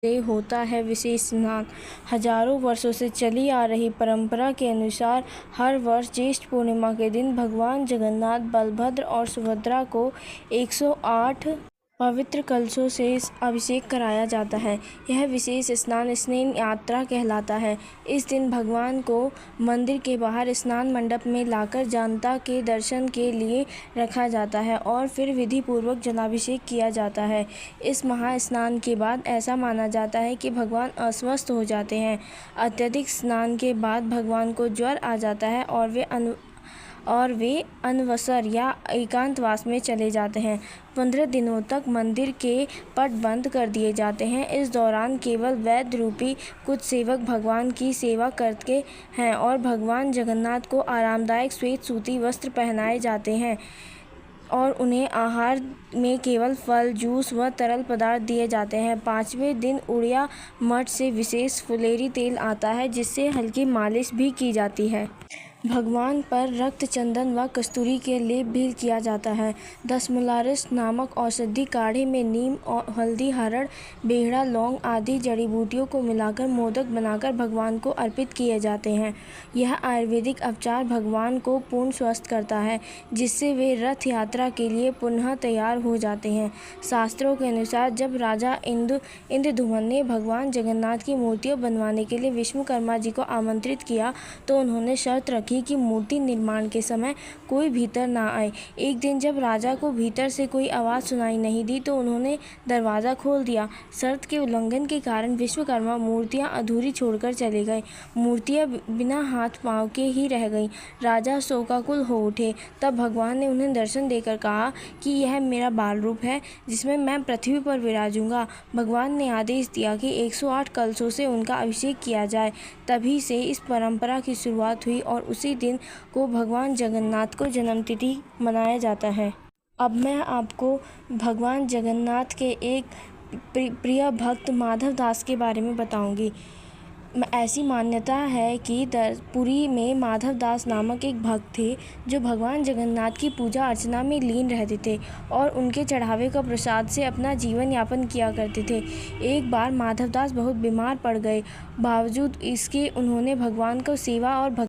से होता है विशेष स्नान। हजारों वर्षों से चली आ रही परंपरा के अनुसार हर वर्ष ज्येष्ठ पूर्णिमा के दिन भगवान जगन्नाथ, बलभद्र और सुभद्रा को 108 पवित्र कलशों से अभिषेक कराया जाता है। यह विशेष स्नान स्नेह यात्रा कहलाता है। इस दिन भगवान को मंदिर के बाहर स्नान मंडप में लाकर जनता के दर्शन के लिए रखा जाता है और फिर विधि पूर्वक जलाभिषेक किया जाता है। इस महास्नान के बाद ऐसा माना जाता है कि भगवान अस्वस्थ हो जाते हैं। अत्यधिक स्नान के बाद भगवान को ज्वर आ जाता है और वे अनवसर या एकांतवास में चले जाते हैं। 15 दिनों तक मंदिर के पट बंद कर दिए जाते हैं। इस दौरान केवल वैद्य रूपी कुछ सेवक भगवान की सेवा करते हैं और भगवान जगन्नाथ को आरामदायक श्वेत सूती वस्त्र पहनाए जाते हैं और उन्हें आहार में केवल फल, जूस व तरल पदार्थ दिए जाते हैं। 5वें दिन उड़िया मठ से विशेष फुलेरी तेल आता है जिससे हल्की मालिश भी की जाती है। भगवान पर रक्त, चंदन व कस्तूरी के लेप भी किया जाता है। दशमूलारिष्ट नामक औषधि काढ़े में नीम और हल्दी, हरड़, बेहड़ा, लौंग आदि जड़ी बूटियों को मिलाकर मोदक बनाकर भगवान को अर्पित किए जाते हैं। यह आयुर्वेदिक उपचार भगवान को पूर्ण स्वस्थ करता है जिससे वे रथ यात्रा के लिए पुनः तैयार हो जाते हैं। शास्त्रों के अनुसार जब राजा इंद्रद्युम्न ने भगवान जगन्नाथ की मूर्तियाँ बनवाने के लिए विश्वकर्मा जी को आमंत्रित किया तो उन्होंने शर्त रखी कि मूर्ति निर्माण के समय कोई भीतर ना आए। एक दिन जब राजा को भीतर से कोई आवाज़ सुनाई नहीं दी तो उन्होंने दरवाज़ा खोल दिया। शर्त के उल्लंघन के कारण विश्वकर्मा मूर्तियां अधूरी छोड़कर चले गए। मूर्तियां बिना हाथ पांव के ही रह गईं। राजा शोकाकुल हो उठे। तब भगवान ने उन्हें दर्शन देकर कहा कि यह मेरा बाल रूप है जिसमें मैं पृथ्वी पर विराजूंगा। भगवान ने आदेश दिया कि 108 कलशों से उनका अभिषेक किया जाए। तभी से इस परंपरा की शुरुआत हुई और उसी दिन को भगवान जगन्नाथ को जन्मतिथि मनाया जाता है। अब मैं आपको भगवान जगन्नाथ के एक प्रिय भक्त माधव दास के बारे में बताऊंगी। ऐसी मान्यता है कि पुरी में माधव दास नामक एक भक्त थे जो भगवान जगन्नाथ की पूजा अर्चना में लीन रहते थे और उनके चढ़ावे का प्रसाद से अपना जीवन यापन किया करते थे। एक बार माधव दास बहुत बीमार पड़ गए। बावजूद इसके उन्होंने भगवान को सेवा और